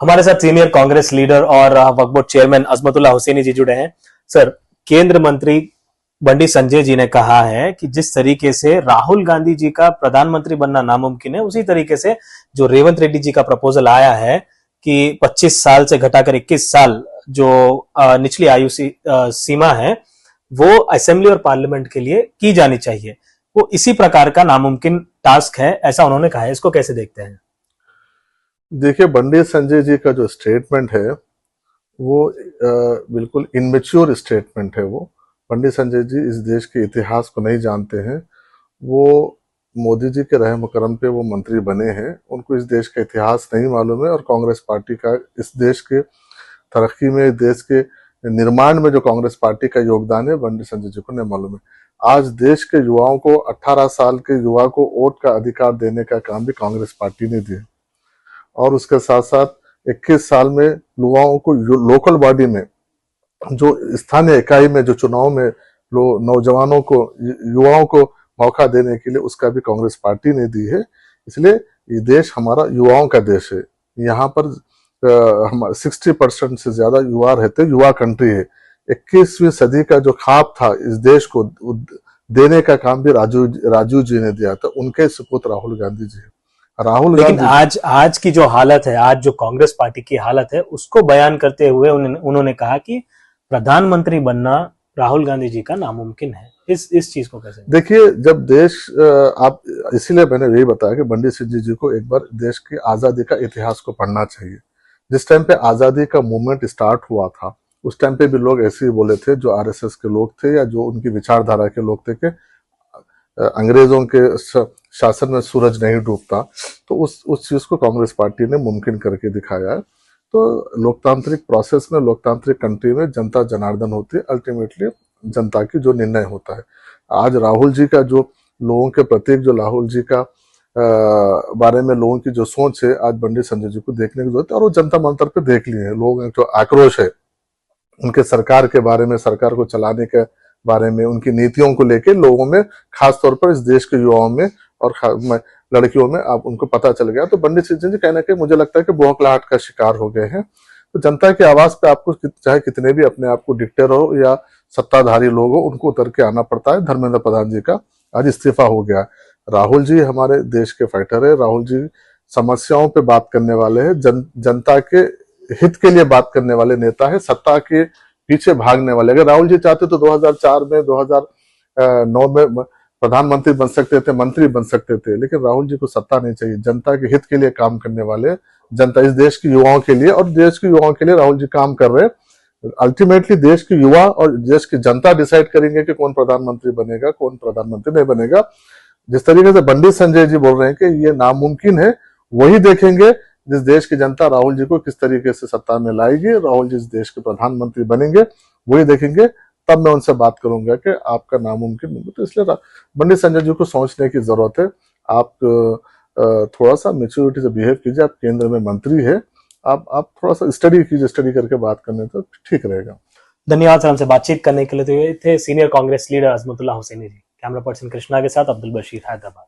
हमारे साथ senior Congress leader और वक्फ बोर्ड चेयरमैन अजमतुल्ला हुसैनी जी जुड़े हैं। सर, केंद्र मंत्री बंडी संजय जी ने कहा है कि जिस तरीके से राहुल गांधी जी का प्रधानमंत्री बनना नामुमकिन है, उसी तरीके से जो रेवंत रेड्डी जी का प्रपोजल आया है कि 25 साल से घटाकर 21 साल जो निचली आयु सीमा है वो असेंबली और पार्लियामेंट के लिए की जानी चाहिए, वो इसी प्रकार का नामुमकिन टास्क है, ऐसा उन्होंने कहा है। इसको कैसे देखते हैं? देखिए, बंडी संजय जी का जो स्टेटमेंट है वो बिल्कुल इनमेच्योर स्टेटमेंट है। वो बंडी संजय जी इस देश के इतिहास को नहीं जानते हैं। वो मोदी जी के रहम करम पे वो मंत्री बने हैं, उनको इस देश का इतिहास नहीं मालूम है और कांग्रेस पार्टी का इस देश के तरक्की में, देश के निर्माण में जो कांग्रेस पार्टी का योगदान है बंडी संजय जी को नहीं मालूम है। आज देश के युवाओं को, 18 साल के युवा को वोट का अधिकार देने का काम भी कांग्रेस पार्टी ने दिया और उसके साथ साथ 21 साल में युवाओं को लोकल बॉडी में, जो स्थानीय इकाई में जो चुनाव में नौजवानों को, युवाओं को मौका देने के लिए उसका भी कांग्रेस पार्टी ने दी है। इसलिए ये देश हमारा युवाओं का देश है। यहाँ पर 60% से ज्यादा युवा रहते, युवा कंट्री है। 21वीं सदी का जो ख्वाब था इस देश को देने का काम भी राजीव जी ने दिया था। उनके सुपुत्र राहुल गांधी जी है। लेकिन आज की जो हालत है, आज जो कांग्रेस पार्टी की हालत है, उसको बयान करते हुए उन्होंने कहा कि प्रधानमंत्री बनना राहुल गांधी जी का नामुमकिन है। इस चीज को कैसे देखिए, जब देश आप, इसीलिए मैंने यही बताया कि बंडी संजय जी को एक बार देश की आजादी का इतिहास को पढ़ना चाहिए। जिस टाइम पे आजादी का मूवमेंट स्टार्ट हुआ था उस टाइम पे भी लोग ऐसे ही बोले थे, जो आरएसएस के लोग थे या जो उनकी विचारधारा के लोग थे, कि अंग्रेजों के शासन में सूरज नहीं डूबता। तो उस चीज को कांग्रेस पार्टी ने मुमकिन करके दिखाया है। तो लोकतांत्रिक प्रोसेस में, लोकतांत्रिक कंट्री में जनता जनार्दन होती है, अल्टीमेटली जनता की जो निर्णय होता है। आज राहुल जी का जो लोगों के प्रति, जो राहुल जी का बारे में लोगों की जो सोच है, आज बंडी संजय जी को देखने की जरूरत है और वो जनता मंत्र पे देख लिए हैं। लोगों जो आक्रोश है उनके सरकार के बारे में, सरकार को चलाने के बारे में, उनकी नीतियों को लेकर लोगों में, खासतौर पर इस देश के युवाओं में और लड़कियों में आप उनको पता चल गया। तो बंडी संजय जी कहना कि मुझे लगता है कि बौखलाहट का शिकार हो गए हैं। तो जनता की आवाज पे आपको चाहे कितने भी अपने आप को डिक्टेटर हो या सत्ताधारी लोग हो, उनको उतर के आना पड़ता है। धर्मेंद्र प्रधान जी का आज इस्तीफा हो गया। राहुल जी हमारे देश के फाइटर है। राहुल जी समस्याओं पे बात करने वाले हैं, जनता के हित के लिए बात करने वाले नेता है, सत्ता के पीछे भागने वाले। अगर राहुल जी चाहते तो 2004 में, 2009 में प्रधानमंत्री बन सकते थे, मंत्री बन सकते थे, लेकिन राहुल जी को सत्ता नहीं चाहिए। जनता के हित के लिए काम करने वाले, जनता, इस देश के युवाओं के लिए, और देश के युवाओं के लिए राहुल जी काम कर रहे हैं। अल्टीमेटली देश के युवा और देश की जनता डिसाइड करेंगे कि कौन प्रधानमंत्री बनेगा, कौन प्रधानमंत्री नहीं बनेगा। जिस तरीके से बंडी संजय जी बोल रहे हैं कि ये नामुमकिन है, वही देखेंगे जिस देश की जनता राहुल जी को किस तरीके से सत्ता में लाएगी, राहुल जी इस देश के प्रधानमंत्री बनेंगे, वही देखेंगे। तब मैं उनसे बात करूंगा कि आपका नामुमकिन नहीं। तो इसलिए बंडी संजय जी को सोचने की जरूरत है। आप थोड़ा सा मेच्योरिटी से बिहेव कीजिए। आप केंद्र में मंत्री है, आप थोड़ा सा स्टडी कीजिए, स्टडी करके बात करने तो ठीक रहेगा। धन्यवाद सर, हमसे बातचीत करने के लिए। तो ये थे सीनियर कांग्रेस लीडर अजमतुल्ला हुसैनी जी। कैमरा पर्सन कृष्णा के साथ अब्दुल बशीर, हैदराबाद।